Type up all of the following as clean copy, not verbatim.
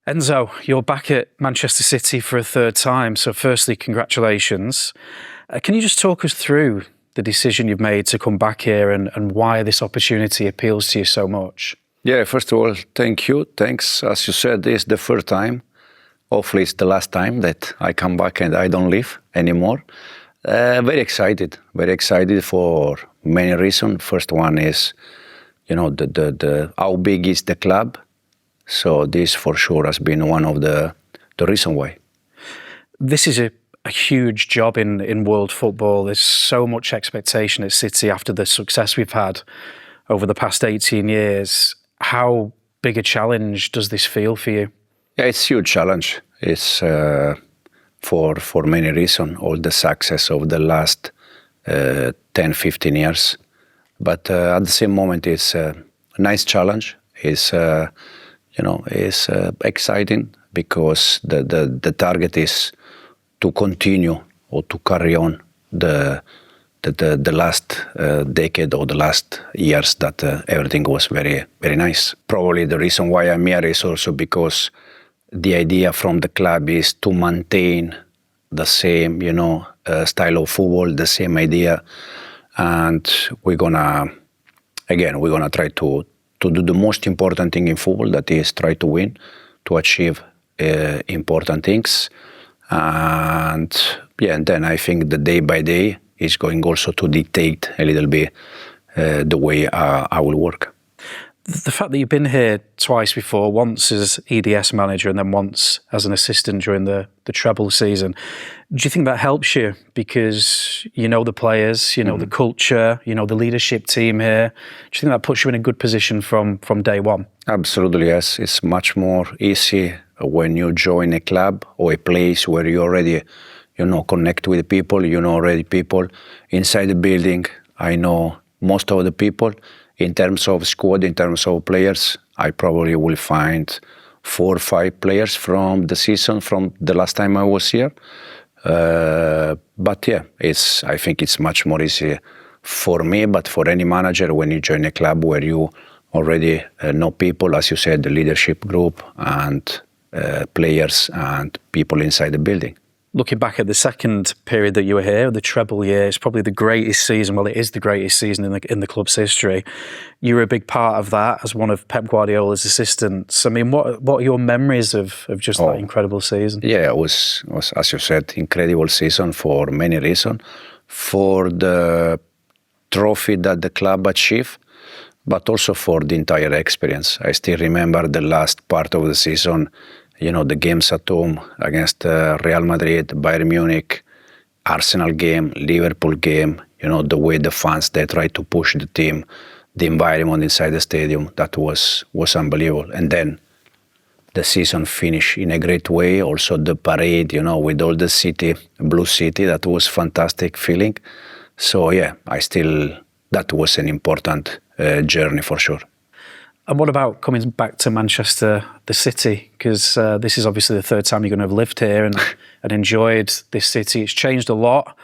Enzo, you're back at Manchester City for a third time. So firstly, congratulations. Can you just talk us through the decision you've made to come back here and why this opportunity appeals to you so much? Yeah, first of all, thank you. Thanks. As you said, this is the first time. Hopefully it's the last time that I come back and I don't leave anymore. Very excited for many reasons. First one is, the how big is the club. So this for sure has been one of the reason why. This is a huge job in world football. There's so much expectation at City after the success we've had over the past 18 years. How big a challenge does this feel for you? Yeah, it's a huge challenge. It's for many reasons, all the success of the last 10, 15 years. But at the same moment, it's a nice challenge. It's exciting because the target is to continue or to carry on the last decade or the last years that everything was very, very nice. Probably the reason why I'm here is also because the idea from the club is to maintain the same, style of football, the same idea, and we're gonna try to do the most important thing in football, that is try to win, to achieve important things. And then I think the day by day is going also to dictate a little bit the way I will work. The fact that you've been here twice before, once as EDS manager and then once as an assistant during the treble season, do you think that helps you? Because you know the players, the culture, the leadership team here. Do you think that puts you in a good position from day one? Absolutely, yes. It's much more easy when you join a club or a place where you already, connect with people, already people inside the building. I know most of the people. In terms of squad, in terms of players, I probably will find 4 or 5 players from the season, from the last time I was here. But yeah, I think it's much more easy for me, but for any manager when you join a club where you already know people, as you said, the leadership group and players and people inside the building. Looking back at the second period that you were here, the treble year, it's probably the greatest season. Well, it is the greatest season in the club's history. You were a big part of that as one of Pep Guardiola's assistants. I mean, what are your memories of just that incredible season? Yeah, it was, as you said, incredible season for many reasons. For the trophy that the club achieved, but also for the entire experience. I still remember the last part of the season, the games at home against Real Madrid, Bayern Munich, Arsenal game, Liverpool game, the way the fans, they try to push the team, the environment inside the stadium, that was unbelievable. And then the season finished in a great way. Also the parade, with all the city, blue city, that was fantastic feeling. So yeah, that was an important journey for sure. And what about coming back to Manchester, the city? Because this is obviously the third time you're going to have lived here and enjoyed this city. It's changed a lot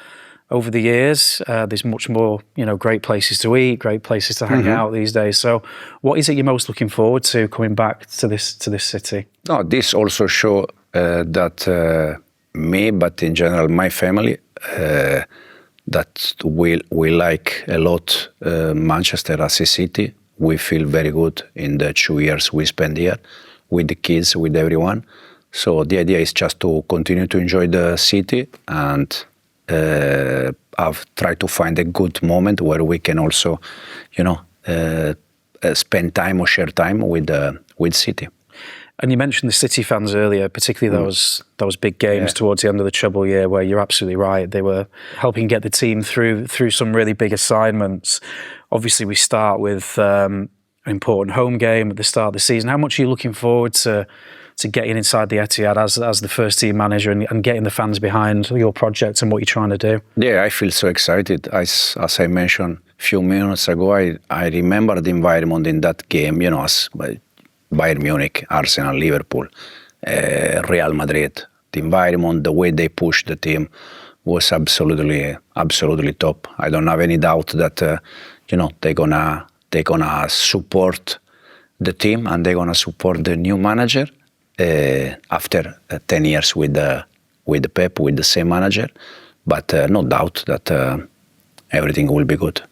over the years. There's much more, great places to eat, great places to hang out these days. So what is it you're most looking forward to coming back to this city? No, this also shows that me, but in general my family, that we like a lot Manchester as a city. We feel very good in the 2 years we spend here with the kids, with everyone. So the idea is just to continue to enjoy the city and try to find a good moment where we can also, spend time or share time with City. And you mentioned the City fans earlier, particularly those big games towards the end of the treble year, where you're absolutely right. They were helping get the team through some really big assignments. Obviously, we start with an important home game at the start of the season. How much are you looking forward to getting inside the Etihad as the first team manager and getting the fans behind your project and what you're trying to do? Yeah, I feel so excited. As I mentioned a few minutes ago, I remember the environment in that game, as Bayern Munich, Arsenal, Liverpool, Real Madrid. The environment, the way they pushed the team was absolutely top. I don't have any doubt that they're gonna support the team and they're gonna support the new manager. after 10 years with the Pep, with the same manager. But no doubt that everything will be good.